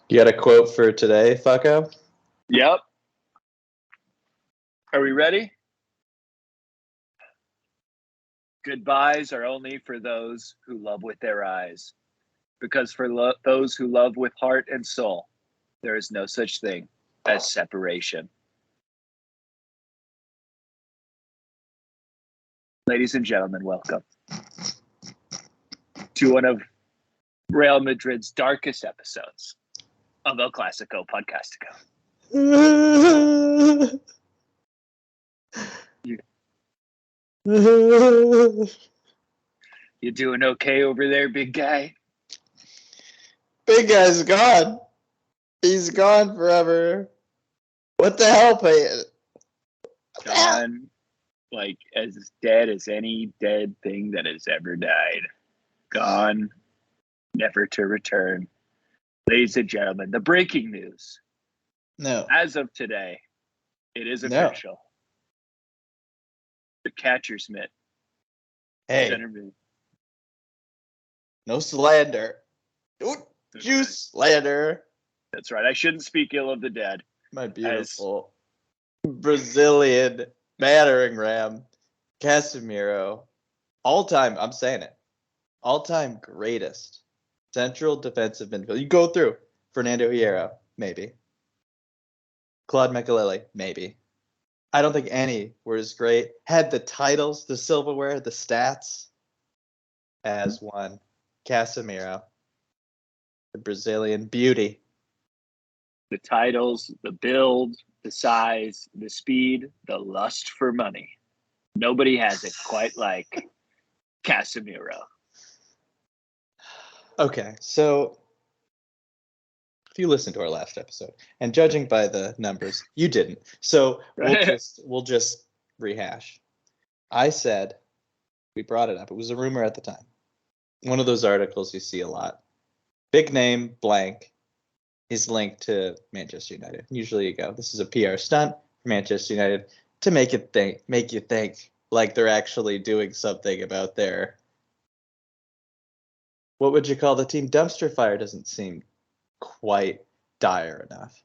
You got a quote for today, fucko? Yep. Are we ready? Goodbyes are only for those who love with their eyes. Because for those who love with heart and soul, there is no such thing as separation. Ladies and gentlemen, welcome to one of Real Madrid's darkest episodes of El Clasico Podcastico. You doing okay over there, big guy? Big guy's gone. He's gone forever. What the hell, Peyton? Gone, like as dead as any dead thing that has ever died. Gone, never to return. Ladies and gentlemen, the breaking news. No. As of today, it is No. official. The catcher's mitt. Hey, Center mid. no slander. Don't you slander. That's right. I shouldn't speak ill of the dead. My beautiful Brazilian battering ram, Casemiro. All-time, I'm saying it, all-time greatest central defensive midfielder. You go through Fernando Hierro, maybe. Claude Makelele, maybe. I don't think any were as great. Had the titles, the silverware, the stats as one. Casemiro, the Brazilian beauty. The titles, the build, the size, the speed, the lust for money. Nobody has it quite like Casemiro. Okay, so if you listened to our last episode, and judging by the numbers, you didn't. So we'll just rehash. I said, we brought it up. It was a rumor at the time. One of those articles you see a lot. Big name, blank, is linked to Manchester United. Usually you go, this is a PR stunt for Manchester United to make you think like they're actually doing something about their, what would you call the team? Dumpster fire doesn't seem quite dire enough.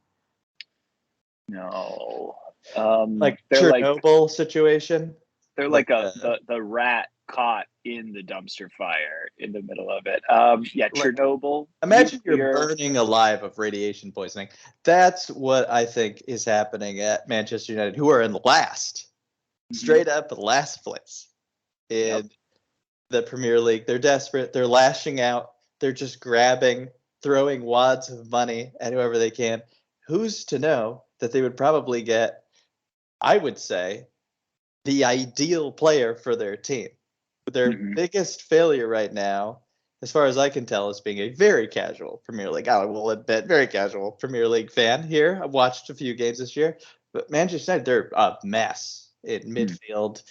No. Like Chernobyl situation. They're like the rat caught in the dumpster fire in the middle of it. Chernobyl. Imagine you're burning alive of radiation poisoning. That's what I think is happening at Manchester United, who are in last, straight up last place in the Premier League. They're desperate. They're lashing out. They're just grabbing, throwing wads of money at whoever they can. Who's to know that they would probably get, I would say, the ideal player for their team. Their biggest failure right now, as far as I can tell, is being a very casual Premier League. I will admit, very casual Premier League fan here. I've watched a few games this year, but Manchester United, they're a mess in midfield.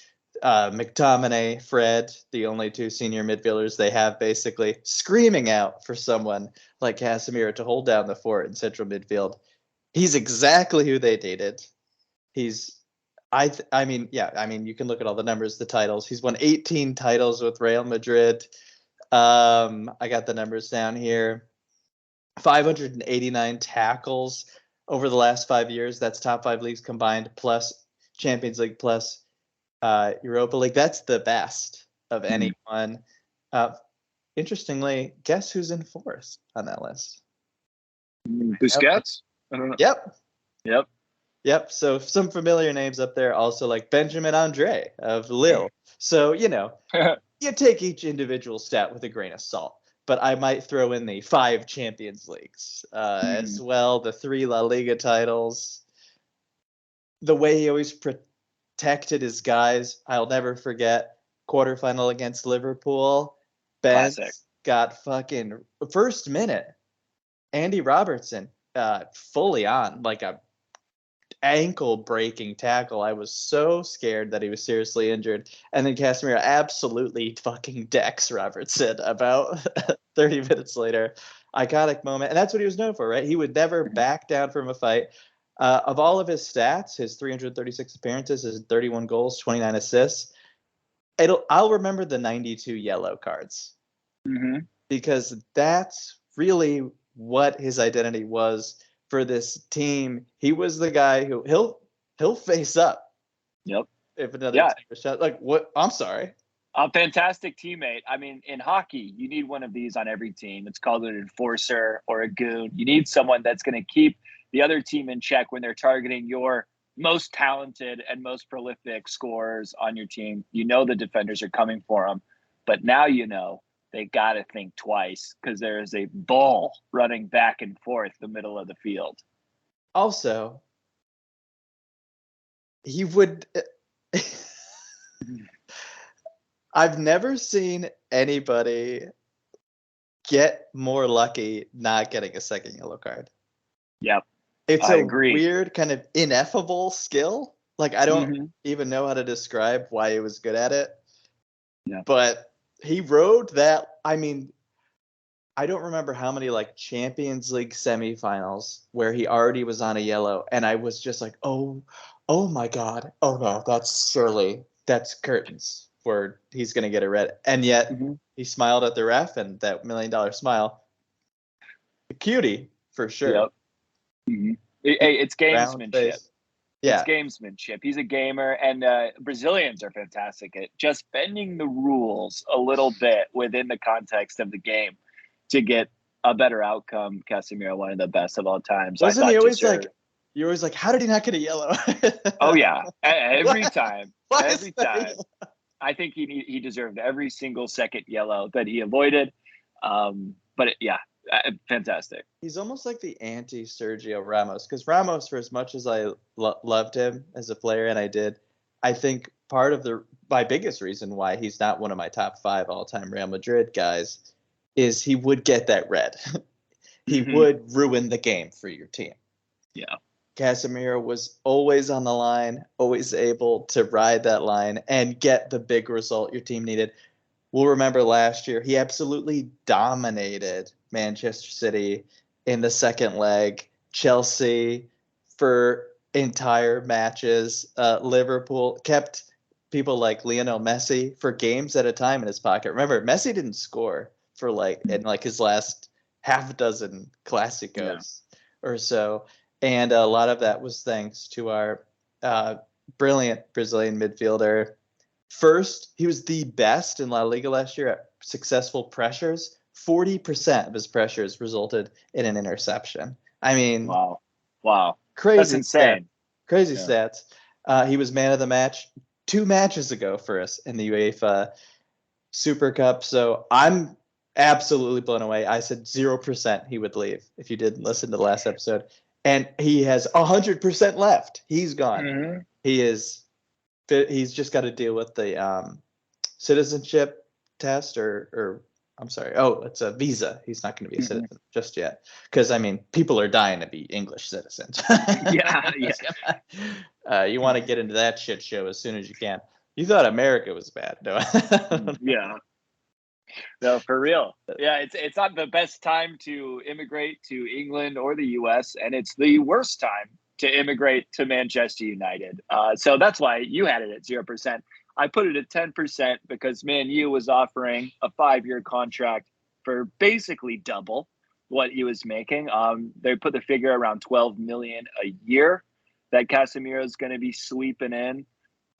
McTominay, Fred, the only two senior midfielders they have, basically screaming out for someone like Casemiro to hold down the fort in central midfield. He's exactly who they needed. I mean, you can look at all the numbers, the titles. He's won 18 titles with Real Madrid. I got the numbers down here. 589 tackles over the last 5 years. That's top 5 leagues combined, plus Champions League, plus Europa League. That's the best of anyone. Interestingly, guess who's in fourth on that list? Busquets? I don't know. Yep. So some familiar names up there, also like Benjamin Andre of Lille. So, you take each individual stat with a grain of salt. But I might throw in the 5 Champions Leagues as well, the 3 La Liga titles. The way he always protected his guys, I'll never forget. Quarterfinal against Liverpool. Benz got fucking first minute. Andy Robertson fully on, like a ankle breaking tackle. I was so scared that he was seriously injured. And then Casemiro absolutely fucking decks Robertson about 30 minutes later. Iconic moment. And that's what he was known for, right? He would never back down from a fight. Of all of his stats, his 336 appearances, his 31 goals, 29 assists, I'll remember the 92 yellow cards. Because that's really what his identity was for this team. He was the guy who he'll face up. Yep. If another team was shot. Like, what? I'm sorry. A fantastic teammate. I mean, in hockey, you need one of these on every team. It's called an enforcer or a goon. You need someone that's going to keep the other team in check when they're targeting your most talented and most prolific scorers on your team. You know the defenders are coming for them, but now you know they got to think twice because there is a ball running back and forth the middle of the field. Also, he would. I've never seen anybody get more lucky not getting a second yellow card. Yep. It's a weird kind of ineffable skill. Like, I don't even know how to describe why he was good at it. Yeah. But he rode that. I mean, I don't remember how many like Champions League semifinals where he already was on a yellow. And I was just like, oh my God. Oh no, that's curtains where he's going to get a red. And yet he smiled at the ref, and that $1 million smile. A cutie for sure. Yep. Mm-hmm. Hey, it's gamesmanship. Yeah. It's gamesmanship. He's a gamer, and Brazilians are fantastic at just bending the rules a little bit within the context of the game to get a better outcome. Casemiro, one of the best of all times. Wasn't he always like, you're always like, how did he not get a yellow? Oh, yeah. Every time. Every time. I think he deserved every single second yellow that he avoided. Fantastic. He's almost like the anti-Sergio Ramos, because Ramos, for as much as I loved him as a player, and I think part of my biggest reason why he's not one of my top 5 all-time Real Madrid guys is he would get that red. He would ruin the game for your team. Yeah. Casemiro was always on the line, always able to ride that line and get the big result your team needed. We'll remember last year, he absolutely dominated Manchester City in the second leg, Chelsea for entire matches. Liverpool kept people like Lionel Messi for games at a time in his pocket. Remember, Messi didn't score for in his last half a dozen Clásicos or so. And a lot of that was thanks to our brilliant Brazilian midfielder. First, he was the best in La Liga last year at successful pressures. 40% of his pressures resulted in an interception. I mean, wow, crazy, that's insane. Crazy stats. He was man of the match 2 matches ago for us in the UEFA Super Cup. So I'm absolutely blown away. I said 0% he would leave if you didn't listen to the last episode. And he has 100% left. He's gone. He's just got to deal with the citizenship test or I'm sorry. Oh, it's a visa. He's not going to be a citizen just yet. Because, I mean, people are dying to be English citizens. Yeah. You want to get into that shit show as soon as you can. You thought America was bad. No. Yeah. No, for real. Yeah, it's not the best time to immigrate to England or the U.S., and it's the worst time to immigrate to Manchester United. So that's why you had it at 0%. I put it at 10% because Man U was offering a 5-year contract for basically double what he was making. They put the figure around 12 million a year that Casemiro is going to be sweeping in,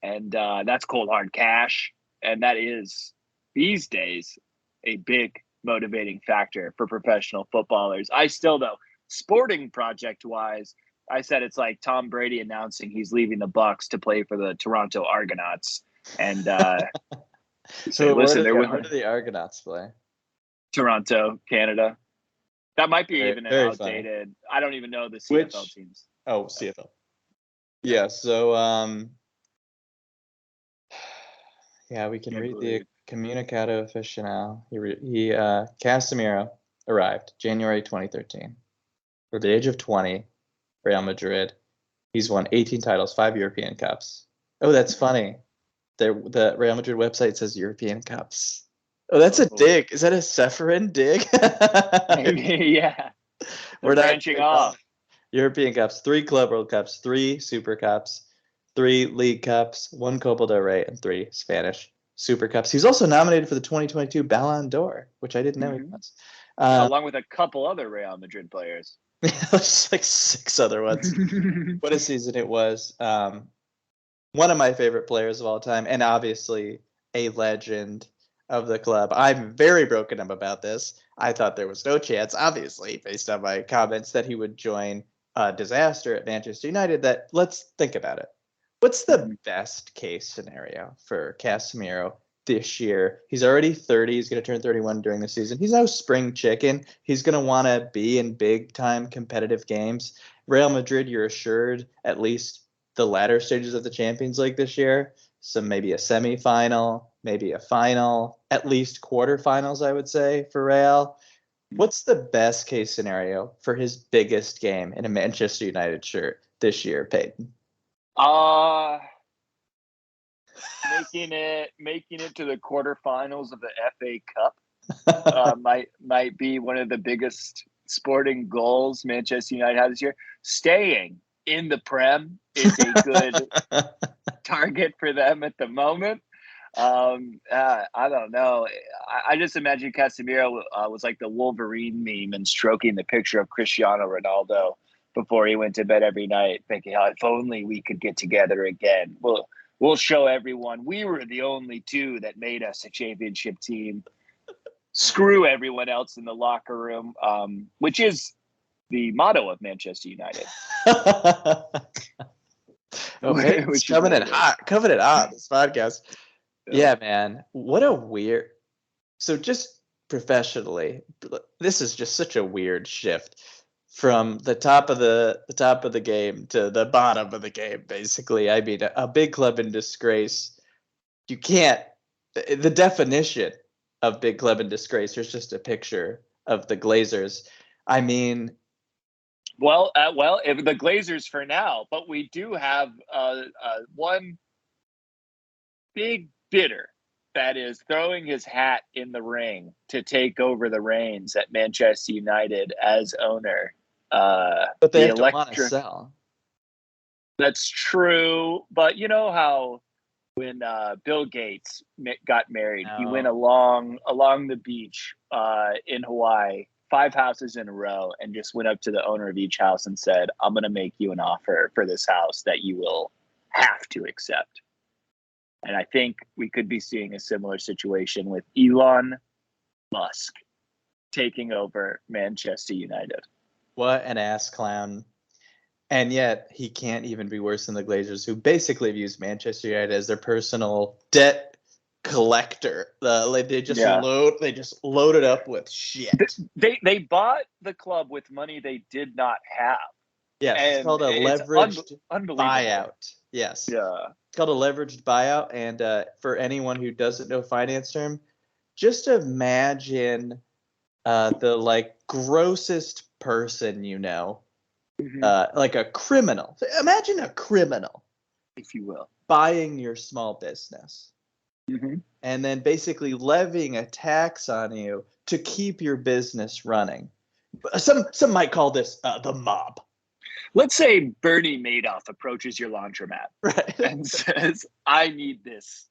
and that's cold hard cash, and that is these days a big motivating factor for professional footballers. I still, though, sporting project wise, I said it's like Tom Brady announcing he's leaving the Bucs to play for the Toronto Argonauts. And so listen, where do the Argonauts play? Toronto, Canada. That might be even an outdated. Funny. I don't even know the CFL teams. Oh, CFL. Yeah. So we can read the Comunicado Oficial. He Casemiro arrived January 2013. For the age of 20, Real Madrid. He's won 18 titles, 5 European Cups. Oh, that's funny. The Real Madrid website says European Cups. Oh, that's a dig. Is that a Seferin dig? Yeah. We're branching off. European Cups, 3 Club World Cups, 3 Super Cups, 3 League Cups, 1 Copa del Rey, and 3 Spanish Super Cups. He was also nominated for the 2022 Ballon d'Or, which I didn't know he was. Along with a couple other Real Madrid players. There's like 6 other ones. What a season it was. One of my favorite players of all time, and obviously a legend of the club. I'm very broken up about this. I thought there was no chance, obviously, based on my comments, that he would join a disaster at Manchester United. That let's think about it. What's the best case scenario for Casemiro this year? He's already 30. He's going to turn 31 during the season. He's no spring chicken. He's going to want to be in big-time competitive games. Real Madrid, you're assured at least the latter stages of the Champions League this year. So maybe a semifinal, maybe a final, at least quarterfinals, I would say, for Real. What's the best case scenario for his biggest game in a Manchester United shirt this year, Peyton? Making it to the quarterfinals of the FA Cup might be one of the biggest sporting goals Manchester United had this year. Staying in the Prem is a good target for them at the moment. I don't know. I just imagine Casemiro was like the Wolverine meme and stroking the picture of Cristiano Ronaldo before he went to bed every night, thinking, "Oh, if only we could get together again. We'll show everyone we were the only two that made us a championship team. Screw everyone else in the locker room," which is the motto of Manchester United. Okay, coming in hot this podcast. Yeah, man. What a weird. So just professionally, this is just such a weird shift from the top of the game to the bottom of the game, basically. I mean, a big club in disgrace. You can't. The definition of big club in disgrace. There's just a picture of the Glazers. I mean. Well, if the Glazers for now, but we do have one big bidder that is throwing his hat in the ring to take over the reins at Manchester United as owner. But they have to want to sell. That's true, but you know how when Bill Gates got married, he went along the beach in Hawaii, 5 houses in a row, and just went up to the owner of each house and said, "I'm going to make you an offer for this house that you will have to accept." And I think we could be seeing a similar situation with Elon Musk taking over Manchester United. What an ass clown. And yet he can't even be worse than the Glazers, who basically views Manchester United as their personal debt collector. They just load it up with shit. They bought the club with money they did not have. Yes, it's called a leveraged buyout. Yes. Yeah. It's called a leveraged buyout. And for anyone who doesn't know finance term, just imagine the grossest person you know, like a criminal. Imagine a criminal, if you will, buying your small business. And then basically levying a tax on you to keep your business running. Some might call this the mob. Let's say Bernie Madoff approaches your laundromat, right, and says, "I need this."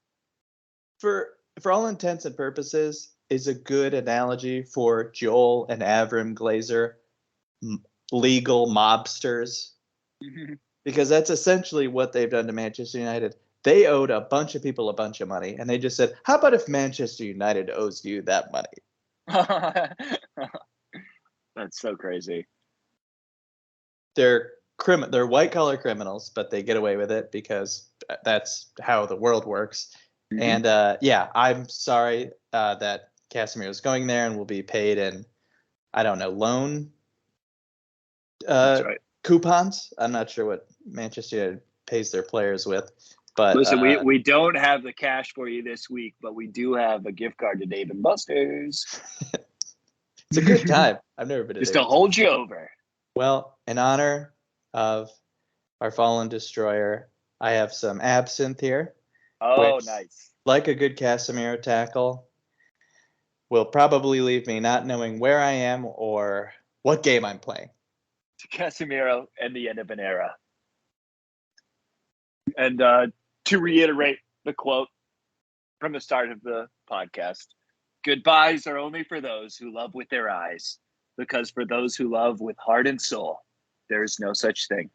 For all intents and purposes, is a good analogy for Joel and Avram Glazer, legal mobsters, because that's essentially what they've done to Manchester United. They owed a bunch of people a bunch of money, and they just said, "How about if Manchester United owes you that money?" That's so crazy. They're white collar criminals, but they get away with it because that's how the world works. And I'm sorry that Casemiro is going there and will be paid in, I don't know, loan coupons. I'm not sure what Manchester United pays their players with. But listen, we don't have the cash for you this week, but we do have a gift card to Dave & Buster's. It's a good time. I've never been to just to hold you over. Well, in honor of our fallen destroyer, I have some absinthe here. Oh, nice. Like a good Casemiro tackle, will probably leave me not knowing where I am or what game I'm playing. Casemiro and the end of an era. And to reiterate the quote from the start of the podcast, Goodbyes are only for those who love with their eyes, because for those who love with heart and soul, there is no such thing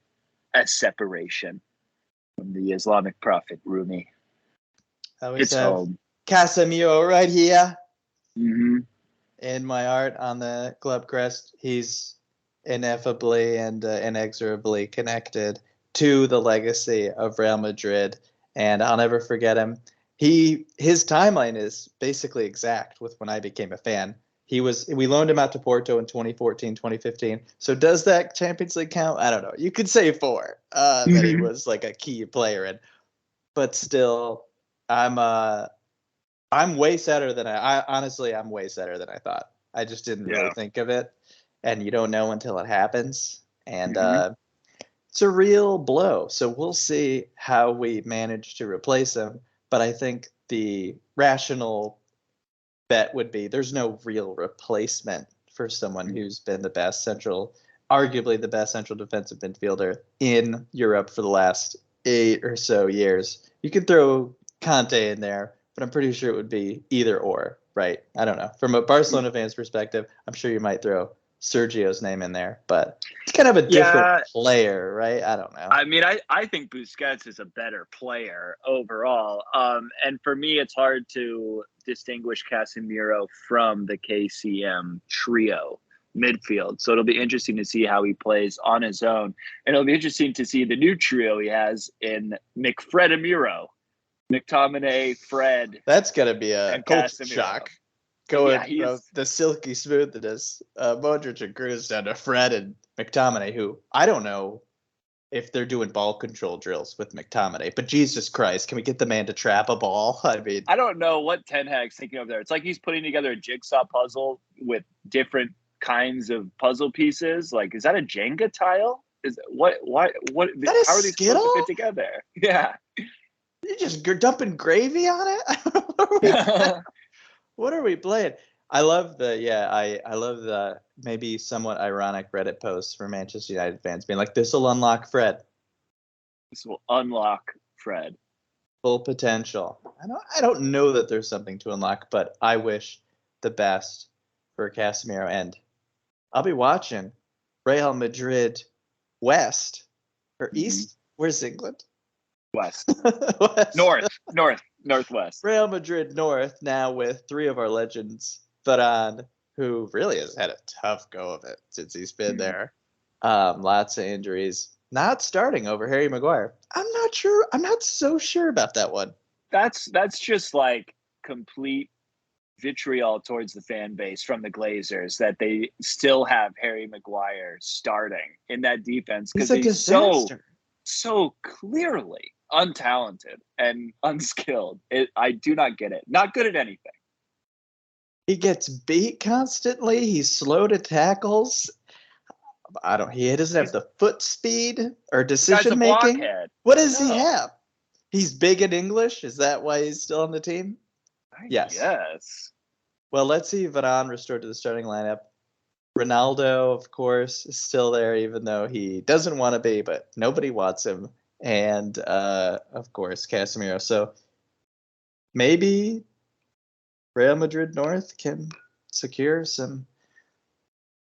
as separation. From the Islamic prophet Rumi. I always It's have home. Casemiro right here Mm-hmm. in my art on the club crest. He's ineffably and inexorably connected to the legacy of Real Madrid, and I'll never forget him. His timeline is basically exact with when I became a fan. We loaned him out to Porto in 2014, 2015. So does that Champions League count? I don't know. You could say 4 that he was like a key player in, but still, I'm way sadder than honestly, I'm way sadder than I thought. I just didn't really think of it, and you don't know until it happens, and it's a real blow. So we'll see how we manage to replace him. But I think the rational bet would be there's no real replacement for someone who's been arguably the best central defensive midfielder in Europe for the last 8 or so years. You could throw Conte in there, but I'm pretty sure it would be either or, right? I don't know. From a Barcelona fan's perspective, I'm sure you might throw Sergio's name in there, but it's kind of a different player, right? I don't know. I mean, I think Busquets is a better player overall. And for me, it's hard to distinguish Casemiro from the KCM trio midfield. So it'll be interesting to see how he plays on his own. And it'll be interesting to see the new trio he has in McFredamiro. McTominay, Fred. That's going to be a culture shock. Going from the silky smoothness, Modric and Kroos down to Fred and McTominay, who I don't know if they're doing ball control drills with McTominay, but Jesus Christ, can we get the man to trap a ball? I mean, I don't know what Ten Hag's thinking of there. It's like he's putting together a jigsaw puzzle with different kinds of puzzle pieces. Like, is that a Jenga tile? Is what? That how are these Skittle? supposed to fit together? Yeah, you're dumping gravy on it. What are we playing? I love the maybe somewhat ironic Reddit posts for Manchester United fans being like, "This will unlock Fred. This will unlock Fred. Full potential." I don't know that there's something to unlock, but I wish the best for Casemiro, and I'll be watching Real Madrid West or East. Where's England? West. West. Northwest. Real Madrid North now with 3 of our legends, Varane, who really has had a tough go of it since he's been there. Lots of injuries. Not starting over Harry Maguire. I'm not sure. I'm not so sure about that one. That's just like complete vitriol towards the fan base from the Glazers that they still have Harry Maguire starting in that defense because he's so clearly untalented and unskilled. I do not get it. Not good at anything. He gets beat constantly. He's slow to tackles. He doesn't have the foot speed or decision making. What does he have? He's big in English. Is that why he's still on the team? Yes. Well, let's see Varane restored to the starting lineup. Ronaldo, of course, is still there, even though he doesn't want to be, but nobody wants him. And, of course, Casemiro. So maybe Real Madrid North can secure some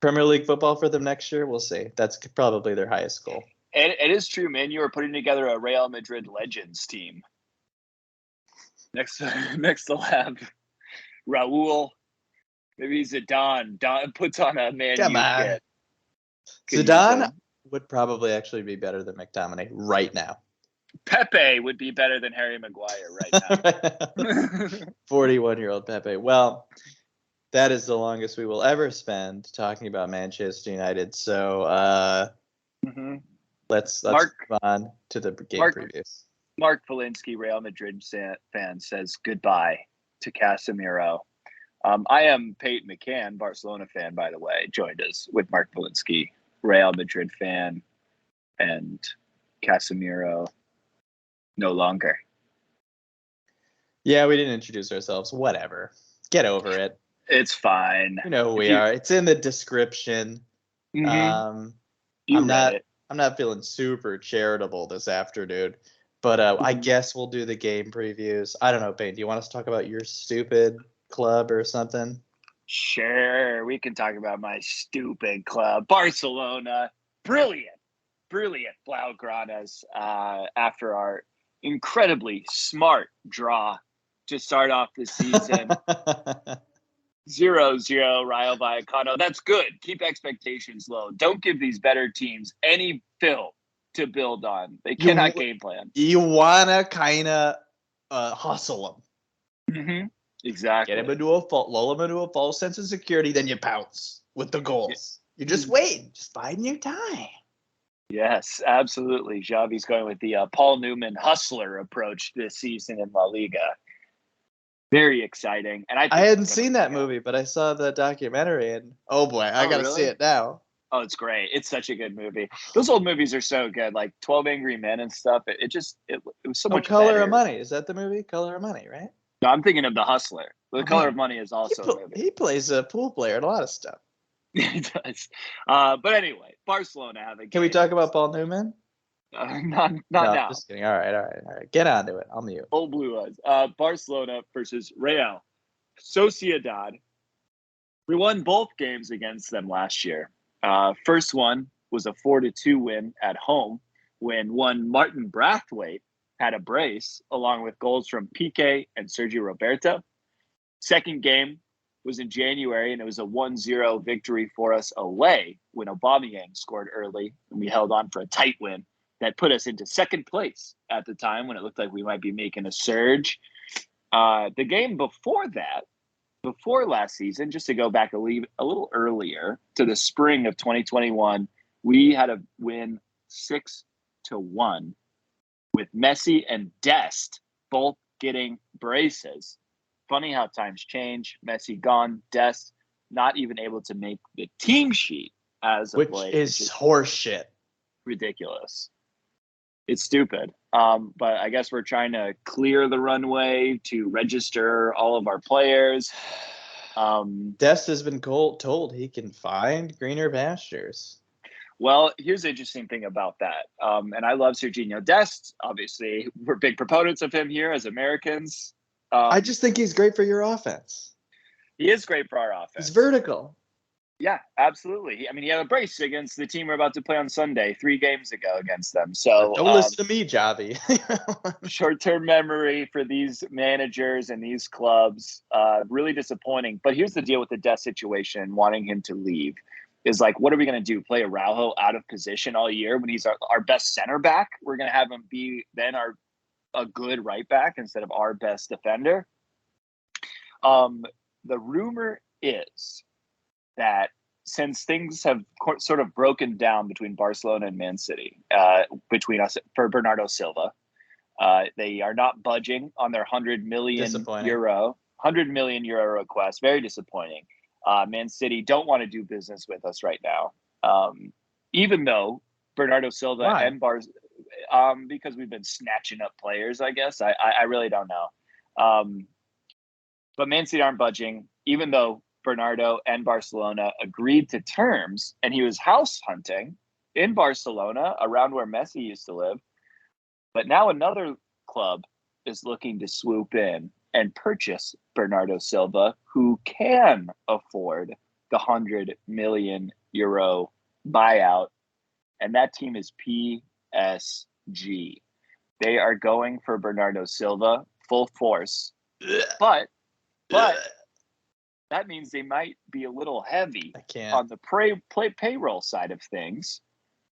Premier League football for them next year. We'll see. That's probably their highest goal. It is true, man. You are putting together a Real Madrid Legends team. Next they'll have Raul. Maybe Zidane. Don puts on a Man U kit. Zidane would probably actually be better than McTominay right now. Pepe would be better than Harry Maguire right now. 41-year-old Pepe. Well, that is the longest we will ever spend talking about Manchester United. So let's move on to the game previews. Mark Valinsky, Real Madrid fan, says goodbye to Casemiro. I am Peyton McCann, Barcelona fan, by the way, joined us with Mark Valinsky, Real Madrid fan, and Casemiro no longer. Yeah, we didn't introduce ourselves. Whatever. Get over it. It's fine. You know who we are. It's in the description. I'm not feeling super charitable this afternoon, but I guess we'll do the game previews. I don't know, Payne. Do you want us to talk about your stupid club or something? Sure, we can talk about my stupid club, Barcelona. Brilliant Blaugranas after our incredibly smart draw to start off the season. 0-0 Rayo Vallecano. That's good. Keep expectations low. Don't give these better teams any film to build on. They cannot game plan. You want to kind of hustle them. Mm-hmm. Exactly. Get him into lull him into a false sense of security, then you pounce with the goals. You just wait, just biding your time. Yes, absolutely. Xavi's going with the Paul Newman hustler approach this season in La Liga. Very exciting. And I hadn't seen that movie, but I sasaw the documentary, and oh boy, I got to see it now. Oh, it's great. It's such a good movie. Those old movies are so good, like 12 Angry Men and stuff. It was so much Color better. of Money. Is that the movie? Color of Money, right? No, I'm thinking of The Hustler. The Color of Money is also a movie. He plays a pool player in a lot of stuff. He does. But anyway, Barcelona have a game. Can we talk about Paul Newman? Not now. Just kidding. All right. Get on to it. I'll mute. Old Blue Eyes. Barcelona versus Real Sociedad. We won both games against them last year. First one was a 4-2 win at home when one Martin Brathwaite had a brace along with goals from Piqué and Sergio Roberto. Second game was in January, and it was a 1-0 victory for us away when Aubameyang scored early, and we held on for a tight win that put us into second place at the time when it looked like we might be making a surge. The game before that, before last season, just to go back a little earlier to the spring of 2021, we had a win 6-1 with Messi and Dest both getting braces. Funny how times change. Messi gone, Dest not even able to make the team sheet as of late. Which is horseshit. Ridiculous. It's stupid. But I guess we're trying to clear the runway to register all of our players. Dest has been told he can find greener pastures. Well, here's the interesting thing about that. And I love Serginho Dest. Obviously, we're big proponents of him here as Americans. I just think he's great for your offense. He is great for our offense. He's vertical. Yeah, absolutely. He had a brace against the team we're about to play on Sunday, 3 games ago against them. So don't listen to me, Javi. Short-term memory for these managers and these clubs. Really disappointing. But here's the deal with the Dest situation, wanting him to leave. Is like, what are we going to do? Play Araujo out of position all year when he's our best center back? We're going to have him be then a good right back instead of our best defender. The rumor is that since things have sort of broken down between Barcelona and Man City, between us for Bernardo Silva, they are not budging on their 100 million euro request. Very disappointing. Man City don't want to do business with us right now, even though Bernardo Silva and because we've been snatching up players, I guess. I really don't know. But Man City aren't budging, even though Bernardo and Barcelona agreed to terms, and he was house hunting in Barcelona, around where Messi used to live. But now another club is looking to swoop in and purchase Bernardo Silva, who can afford the 100 million euro buyout. And that team is PSG. They are going for Bernardo Silva full force. But that means they might be a little heavy on the payroll side of things.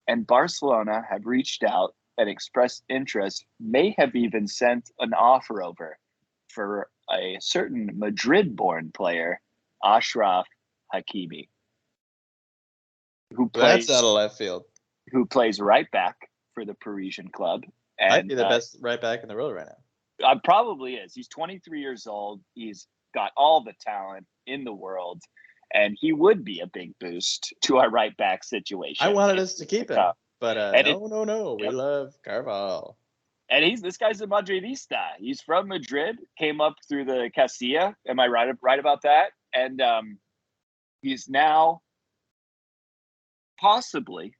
And Barcelona have reached out and expressed interest, may have even sent an offer over for a certain Madrid-born player, Ashraf Hakimi, that's out of left field. Who plays right back for the Parisian club. And might be the best right back in the world right now. Probably is. He's 23 years old. He's got all the talent in the world, and he would be a big boost to our right back situation. I wanted us to keep him, but no. We love Carvalho. And this guy's a Madridista. He's from Madrid, came up through the Castilla. Am I right about that? And he's now possibly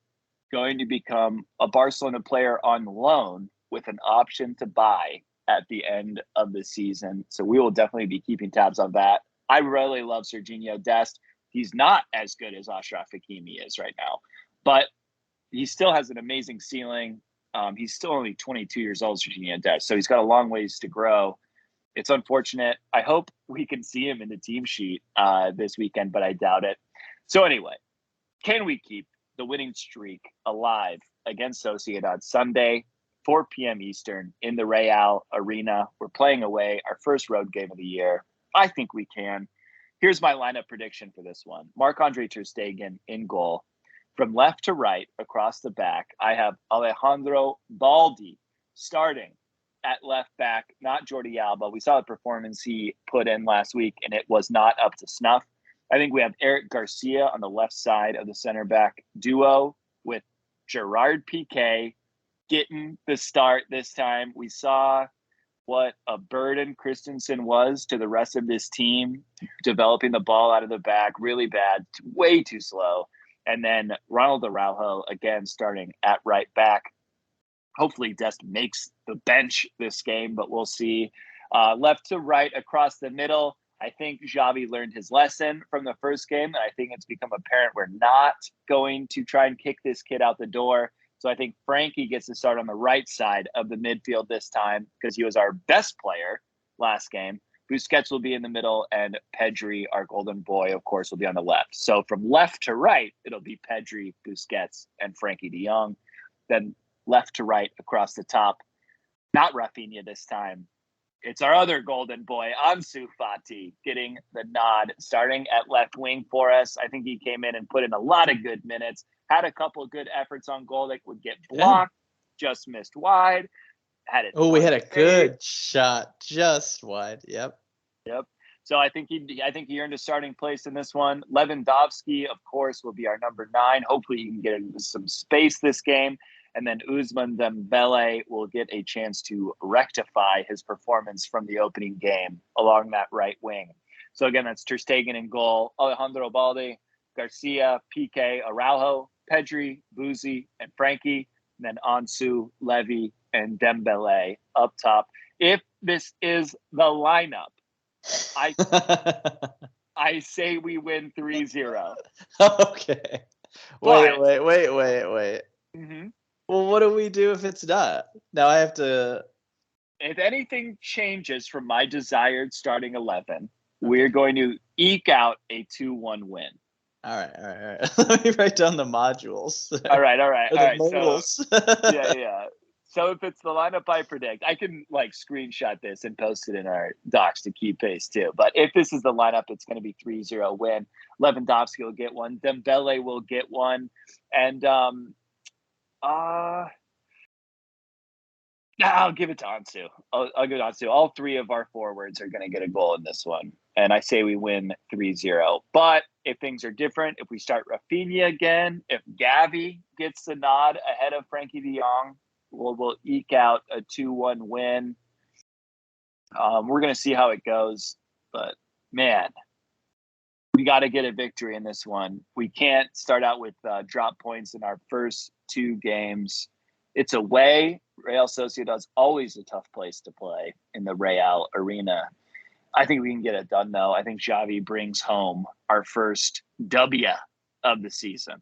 going to become a Barcelona player on loan with an option to buy at the end of the season. So we will definitely be keeping tabs on that. I really love Serginho Dest. He's not as good as Ashraf Hakimi is right now, but he still has an amazing ceiling. He's still only 22 years old, Serginho Dest, so he's got a long ways to grow. It's unfortunate. I hope we can see him in the team sheet this weekend, but I doubt it. So anyway, can we keep the winning streak alive against Sociedad Sunday, 4 p.m. Eastern in the Real Arena? We're playing away, our first road game of the year. I think we can. Here's my lineup prediction for this one. Marc-Andre ter Stegen in goal. From left to right, across the back, I have Alejandro Baldi starting at left back, not Jordi Alba. We saw the performance he put in last week, and it was not up to snuff. I think we have Eric Garcia on the left side of the center back duo with Gerard Piqué getting the start this time. We saw what a burden Christensen was to the rest of this team, developing the ball out of the back, really bad, way too slow. And then Ronald Araujo, again, starting at right back. Hopefully Dest makes the bench this game, but we'll see. Left to right across the middle, I think Xavi learned his lesson from the first game, and I think it's become apparent we're not going to try and kick this kid out the door. So I think Frankie gets to start on the right side of the midfield this time because he was our best player last game. Busquets will be in the middle, and Pedri, our golden boy, of course, will be on the left. So from left to right, it'll be Pedri, Busquets, and Frankie de Jong. Then left to right across the top, not Rafinha this time. It's our other golden boy, Ansu Fati, getting the nod, starting at left wing for us. I think he came in and put in a lot of good minutes, had a couple of good efforts on goal that would get blocked, just missed wide. We had a good shot just wide. Yep. So I think he earned a starting place in this one. Lewandowski, of course, will be our number 9. Hopefully he can get into some space this game. And then Ousmane Dembele will get a chance to rectify his performance from the opening game along that right wing. So again, that's ter Stegen in goal, Alejandro Baldi, Garcia, Piqué, Araujo, Pedri, Buzzi, and Frankie. And then Ansu, Levy, and Dembele up top. If this is the lineup, I say we win 3-0. Okay. Wait. Mm-hmm. Well, what do we do if it's not? Now I have to... If anything changes from my desired starting 11, we're going to eke out a 2-1 win. All right. Let me write down the modules. All right. Modals. Yeah. So if it's the lineup I predict, I can screenshot this and post it in our docs to keep pace too. But if this is the lineup, it's going to be 3-0 win. Lewandowski will get one. Dembele will get one. And I'll give it to Ansu. I'll give it to Ansu. All 3 of our forwards are going to get a goal in this one. And I say we win 3-0. But if things are different, if we start Rafinha again, if Gavi gets the nod ahead of Frankie de Jong, we'll eke out a 2-1 win. We're going to see how it goes. But, man, we got to get a victory in this one. We can't start out with drop points in our first 2 games. It's away. Real Sociedad is always a tough place to play in the Real Arena. I think we can get it done, though. I think Xavi brings home our first W of the season.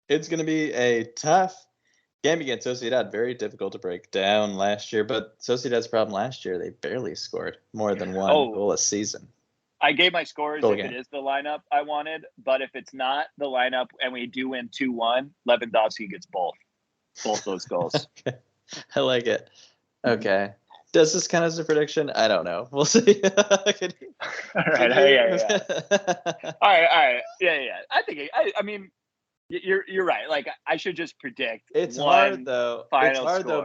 It's going to be a tough game against Sociedad. Very difficult to break down last year. But Sociedad's problem last year, they barely scored more than one goal a season. I gave my scores if it is the lineup I wanted. But if it's not the lineup and we do win 2-1, Lewandowski gets both those goals. Okay. I like it. Okay. Does this count as a prediction? I don't know. We'll see. All right. Yeah. All right. Yeah. I mean, you're right. I should just predict. It's hard though.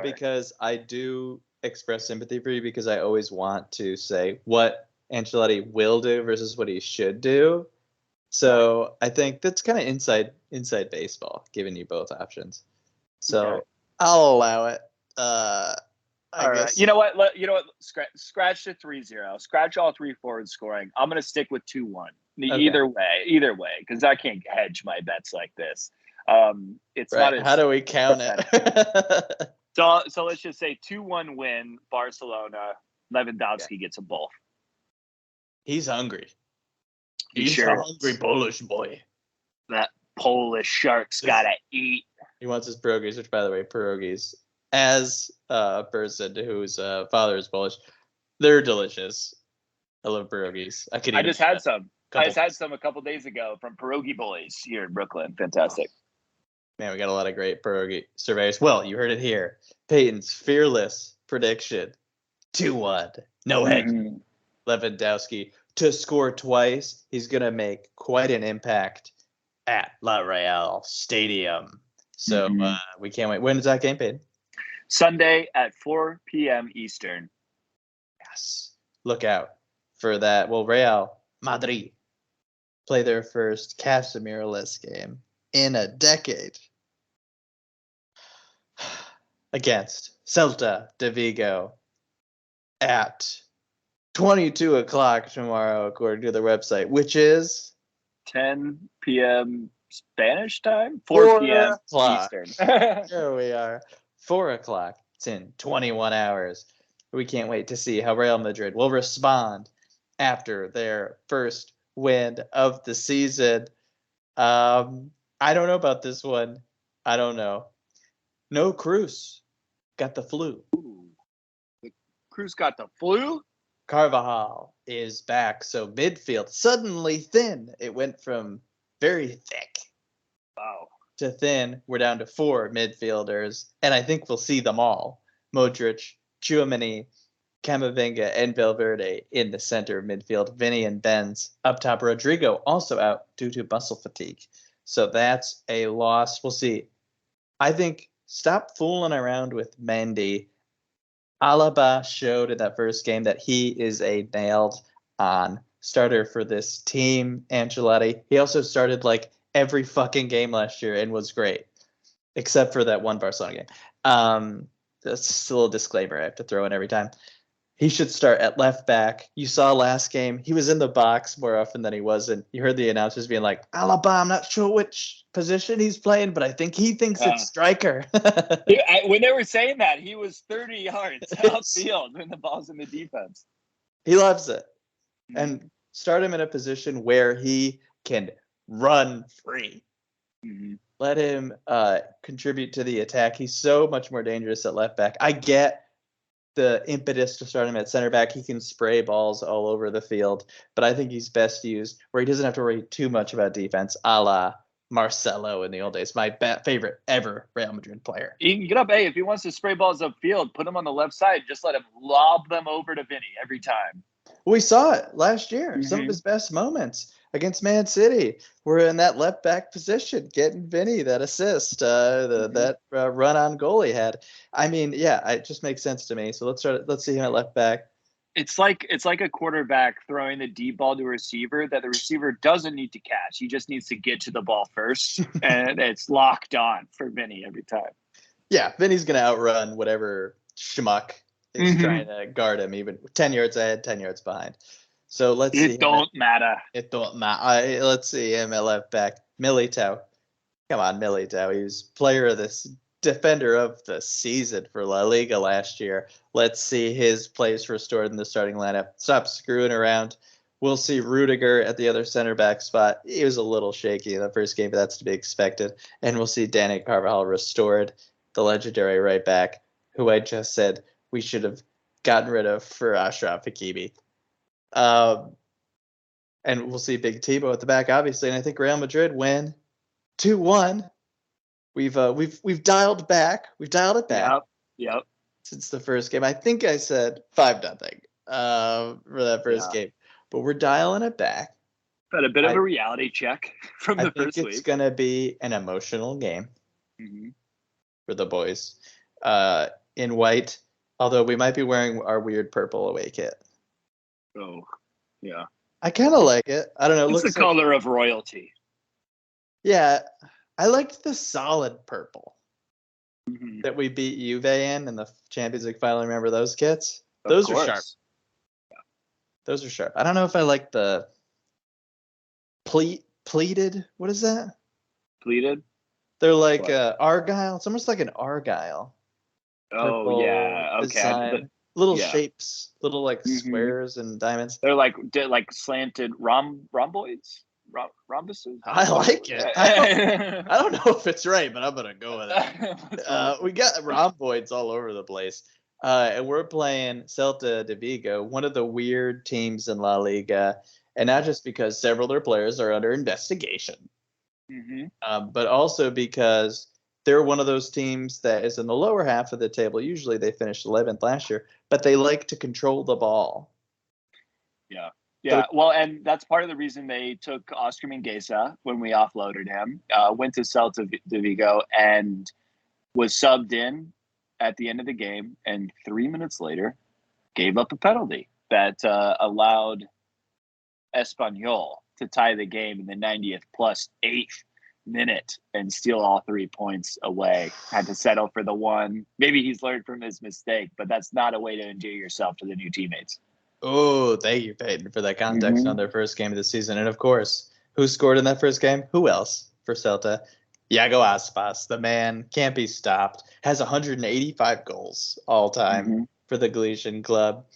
Because I do express sympathy for you because I always want to say what Ancelotti will do versus what he should do. So I think that's kind of inside baseball, giving you both options. So I'll allow it. I guess. You know what? Scratch the 3-0. Scratch all 3 forwards scoring. I'm going to stick with 2-1. Either way, because I can't hedge my bets like this. It's right. not. How do we count it? So let's just say 2-1 win, Barcelona. Lewandowski gets a both. He's hungry. He's a hungry Polish boy. That Polish shark's gotta eat. He wants his pierogies, which, by the way, pierogies, as a person whose father is Polish, they're delicious. I love pierogies. I just had some. I just had some a couple days ago from Pierogi Boys here in Brooklyn. Fantastic. Man, we got a lot of great pierogi surveys. Well, you heard it here. Peyton's fearless prediction: 2-1. No hedge. Lewandowski to score twice. He's gonna make quite an impact at La Real Stadium. So we can't wait. When is that game, Peyton? Sunday at 4 p.m. Eastern. Yes. Look out for that. Well, Real Madrid play their first Casemiro-less game in a decade against Celta Vigo at 22 o'clock tomorrow, according to their website, which is 10 p.m. Spanish time, 4 p.m. Eastern. Here we are, 4 o'clock. It's in 21 hours. We can't wait to see how Real Madrid will respond after their first win of the season. I don't know about this one. I don't know. No Cruz got the flu. Cruz got the flu? Carvajal is back, so midfield suddenly thin. It went from very thick to thin. We're down to 4 midfielders, and I think we'll see them all. Modric, Tchouaméni, Camavinga, and Valverde in the center of midfield. Vinny and Benz up top. Rodrigo also out due to muscle fatigue. So that's a loss. We'll see. I think stop fooling around with Mendy. Alaba showed in that first game that he is a nailed-on starter for this team. Ancelotti, he also started like every fucking game last year and was great, except for that one Barcelona game. That's just a little disclaimer I have to throw in every time. He should start at left back. You saw last game, he was in the box more often than he wasn't. You heard the announcers being like, Alaba, I'm not sure which position he's playing, but I think he thinks it's striker. When they were saying that, he was 30 yards outfield when the ball's in the defense. He loves it. And start him in a position where he can run free. Let him contribute to the attack. He's so much more dangerous at left back. I get the impetus to start him at center back. He can spray balls all over the field, but I think he's best used where he doesn't have to worry too much about defense, a la Marcelo in the old days. My favorite ever Real Madrid player. He can get up. Hey, if he wants to spray balls upfield, put him on the left side. Just let him lob them over to Vinny every time. We saw it last year. Some of his best moments against Man City were in that left back position, getting Vinny that assist, that run on goal he had. I mean, yeah, it just makes sense to me. So let's see him at left back. It's like a quarterback throwing the deep ball to a receiver that the receiver doesn't need to catch. He just needs to get to the ball first, and it's locked on for Vinny every time. Yeah, Vinny's gonna outrun whatever schmuck is trying to guard him, even 10 yards ahead, 10 yards behind. So let's see. It don't matter. Let's see him at left back. Militao. Come on, Militao. He was player of this defender of the season for La Liga last year. Let's see his place restored in the starting lineup. Stop screwing around. We'll see Rudiger at the other center back spot. He was a little shaky in the first game, but that's to be expected. And we'll see Dani Carvajal restored, the legendary right back, who I just said we should have gotten rid of for Achraf Hakimi. And we'll see Big Tebow at the back, obviously. And I think Real Madrid win 2-1. We've dialed back. We've dialed it back. Yep. Since the first game, I think I said 5-0 for that first game, but we're dialing it back. But a bit of a reality check from the first week. It's gonna be an emotional game for the boys in white. Although we might be wearing our weird purple away kit. Oh, yeah. I kind of like it. I don't know. It's the color of royalty. Yeah, I liked the solid purple that we beat Juve in the Champions League final. Remember those kits? Those are sharp. Yeah. Those are sharp. I don't know if I like the pleated. What is that? Pleated? They're like Argyle. It's almost like an Argyle. Oh purple yeah. Okay. design, little Yeah. shapes, little like Hmm. squares and diamonds. They're like slanted rhomboids, rhombuses. I What is like it. it? I don't know if it's right, but I'm gonna go with it. That's awesome. We got rhomboids all over the place. And we're playing Celta de Vigo, one of the weird teams in La Liga, and not just because several of their players are under investigation, Hmm. but also because they're one of those teams that is in the lower half of the table. Usually they finished 11th last year, but they like to control the ball. Yeah. So Yeah. Well, and that's part of the reason they took Oscar Mingueza when we offloaded him. Went to Celta de Vigo and was subbed in at the end of the game, and 3 minutes later gave up a penalty that allowed Espanyol to tie the game in the 90th plus eighth minute and steal all 3 points away. Had to settle for the one. Maybe he's learned from his mistake, but that's not a way to endear yourself to the new teammates. oh, thank you, Peyton, for that context on Mm-hmm. their first game of the season. And of course, who scored in that first game? Who else for Celta? Iago Aspas, the man can't be stopped, has 185 goals all time Mm-hmm. for the Galician club.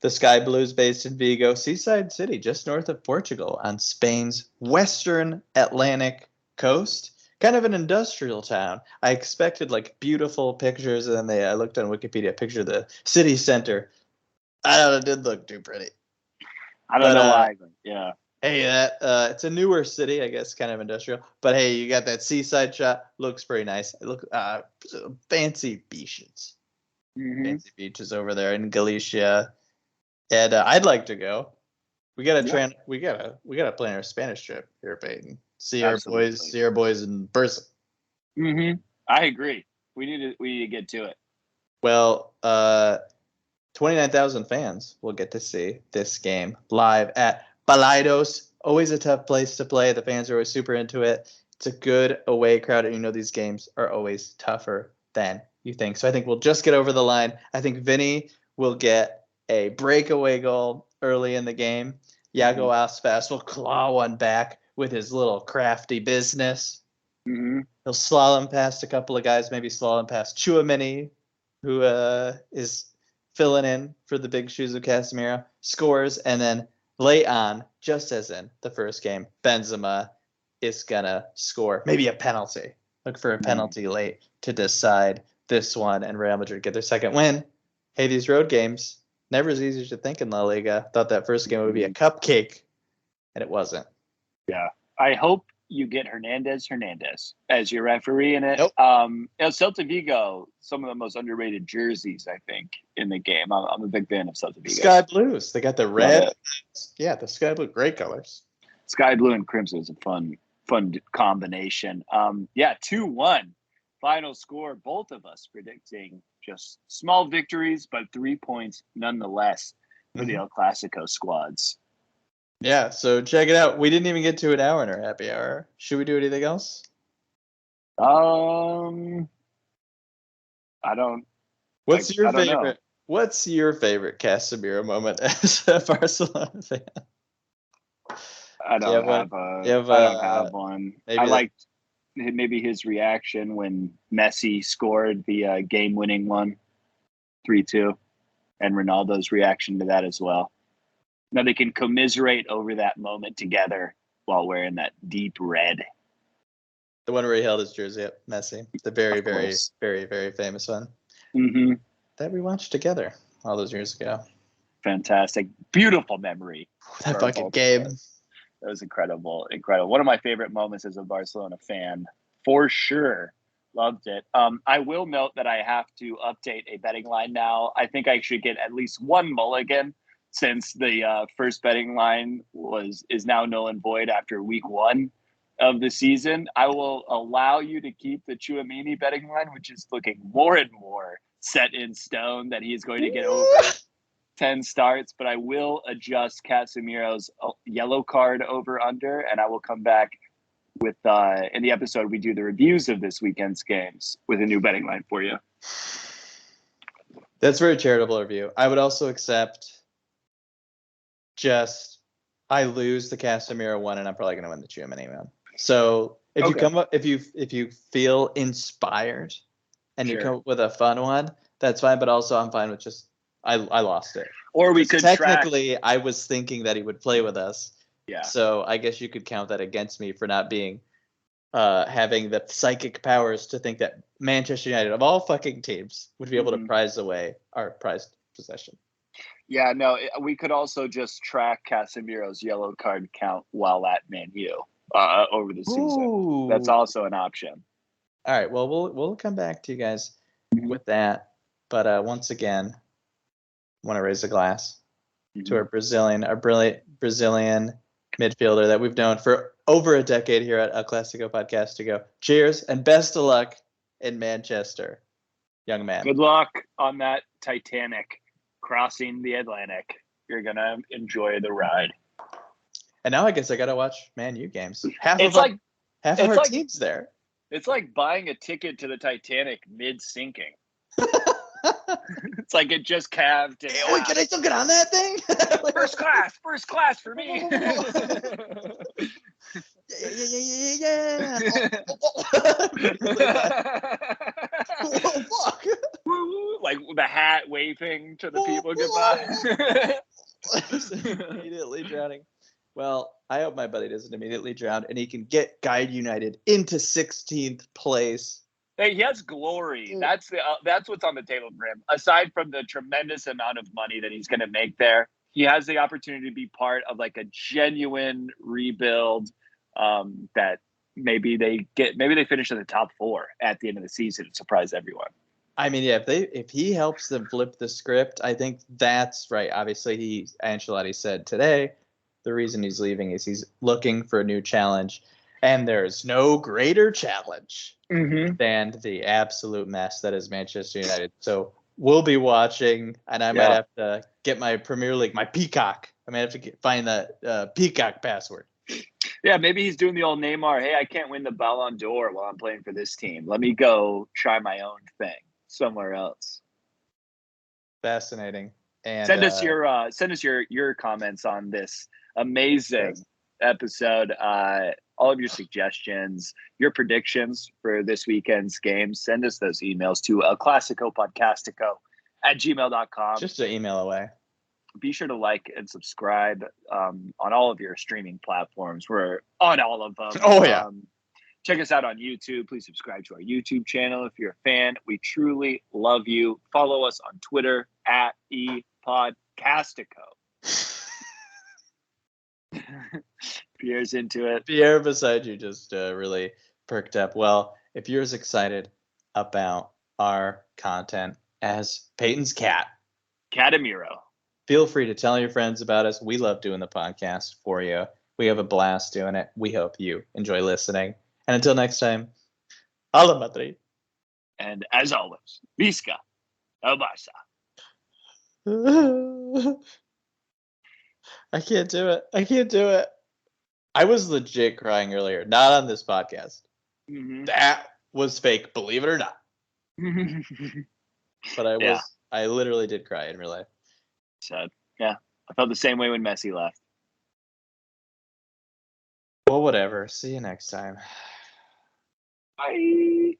The Sky Blues, based in Vigo, seaside city just north of Portugal on Spain's western Atlantic coast. Kind of an industrial town. I expected like beautiful pictures, and then I looked on Wikipedia, picture of the city center. I don't know, it did look too pretty. I don't But know why, but yeah. hey, that it's a newer city, I guess, kind of industrial. But hey, you got that seaside shot. Looks pretty nice. It look fancy beaches, Mm-hmm. fancy beaches over there in Galicia. And I'd like to go. Yeah, We gotta plan our Spanish trip here, Peyton. absolutely. See our boys in person. Mm-hmm. I agree. We need to get to it. Well, 29,000 fans will get to see this game live at Balaidos. Always a tough place to play. The fans are always super into it. It's a good away crowd, and you know these games are always tougher than you think. So I think we'll just get over the line. I think Vinny will get a breakaway goal early in the game. Mm-hmm. Iago Aspas will claw one back with his little crafty business. Mm-hmm. He'll slalom past a couple of guys, maybe slalom past Chouameni, who is filling in for the big shoes of Casemiro, scores, and then late on, just as in the first game, Benzema is gonna score. Maybe a penalty. Look for a Mm-hmm. penalty late to decide this one, and Real Madrid get their second win. Hey, these road games, never as easy as you think in La Liga. Thought that first game would be a cupcake, and it wasn't. Yeah. I hope you get Hernandez as your referee in it. Nope. El Celta Vigo, some of the most underrated jerseys, I think, in the game. I'm a big fan of Celta Vigo. Sky Blues. They got the Love red. it. Yeah, the sky blue, great colors. Sky blue and crimson is a fun combination. Yeah, 2-1 final score. Both of us predicting just small victories, but 3 points nonetheless for the Mm-hmm. El Clasico squads. Yeah, so check it out. We didn't even get to an hour in our happy hour. Should we do anything else? I don't. I don't know. What's your favorite Casemiro moment as a Barcelona fan? I Do you don't have one? have You a. have I don't have one. I maybe that liked maybe his reaction when Messi scored the game-winning one, 3-2, and Ronaldo's reaction to that as well. Now they can commiserate over that moment together while wearing that deep red. the one where he held his jersey up, Messi. The very, Of very, course. very, very famous one Mm-hmm. that we watched together all those years ago. Fantastic. Beautiful memory That for fucking both of game. us. That was incredible. Incredible. One of my favorite moments as a Barcelona fan, for sure. Loved it. I will note that I have to update a betting line now. I think I should get at least one mulligan since the first betting line is now null and void after week one of the season. I will allow you to keep the Chouamini betting line, which is looking more and more set in stone that he is going to get over 10 starts, but I will adjust Casemiro's yellow card over under, and I will come back with in the episode we do the reviews of this weekend's games with a new betting line for you. That's very charitable of you. I would also accept just I lose the Casemiro one, and I'm probably going to win the Chouamani one. So if you come up, if you feel inspired and you come up with a fun one, that's fine. But also, I'm fine with just I lost it. Or we could technically, I was thinking that he would play with us. Yeah. So I guess you could count that against me for not being having the psychic powers to think that Manchester United, of all fucking teams, would be able to prize away our prized possession. Yeah, no, we could also just track Casemiro's yellow card count while at Man U over the season. Ooh. That's also an option. All right, well, we'll come back to you guys with that. But once again, I want to raise a glass to our brilliant Brazilian midfielder that we've known for over a decade here at El Clasico Podcastico. Cheers and best of luck in Manchester, young man. Good luck on that Titanic crossing the Atlantic. You're going to enjoy the ride. And now I guess I got to watch Man U games. Half of our team's there. It's like buying a ticket to the Titanic mid-sinking. It's like it just calved. Hey, wait, can I still get on that thing? First class for me. Yeah. Oh, fuck. Like the hat waving to the people goodbye. Immediately drowning. Well, I hope my buddy doesn't immediately drown and he can get Guide United into 16th place. Hey, he has glory. That's what's on the table for him. Aside from the tremendous amount of money that he's going to make there, he has the opportunity to be part of like a genuine rebuild that maybe they finish in the top 4 at the end of the season and surprise everyone. I mean, yeah, if he helps them flip the script, I think that's right. Obviously, Ancelotti said today the reason he's leaving is he's looking for a new challenge. And there's no greater challenge than the absolute mess that is Manchester United. So we'll be watching, and I might have to get my Premier League, my Peacock. I might have to find the Peacock password. Yeah, maybe he's doing the old Neymar. Hey, I can't win the Ballon d'Or while I'm playing for this team. Let me go try my own thing somewhere else. Fascinating. And send us your comments on this amazing episode. All of your suggestions, your predictions for this weekend's games, send us those emails to elclasicopodcastico@gmail.com. Just an email away. Be sure to like and subscribe on all of your streaming platforms. We're on all of them. Oh, yeah. Check us out on YouTube. Please subscribe to our YouTube channel if you're a fan. We truly love you. Follow us on Twitter @ePodcastico. Pierre's into it. Pierre beside you just really perked up. Well, if you're as excited about our content as Peyton's cat, Casemiro, feel free to tell your friends about us. We love doing the podcast for you. We have a blast doing it. We hope you enjoy listening. And until next time, Hala Madrid. And as always, Visca el Barça. I can't do it. I was legit crying earlier, not on this podcast. That was fake, believe it or not. But I literally did cry in real life. Sad. Yeah. I felt the same way when Messi left. Well, whatever. See you next time. Bye.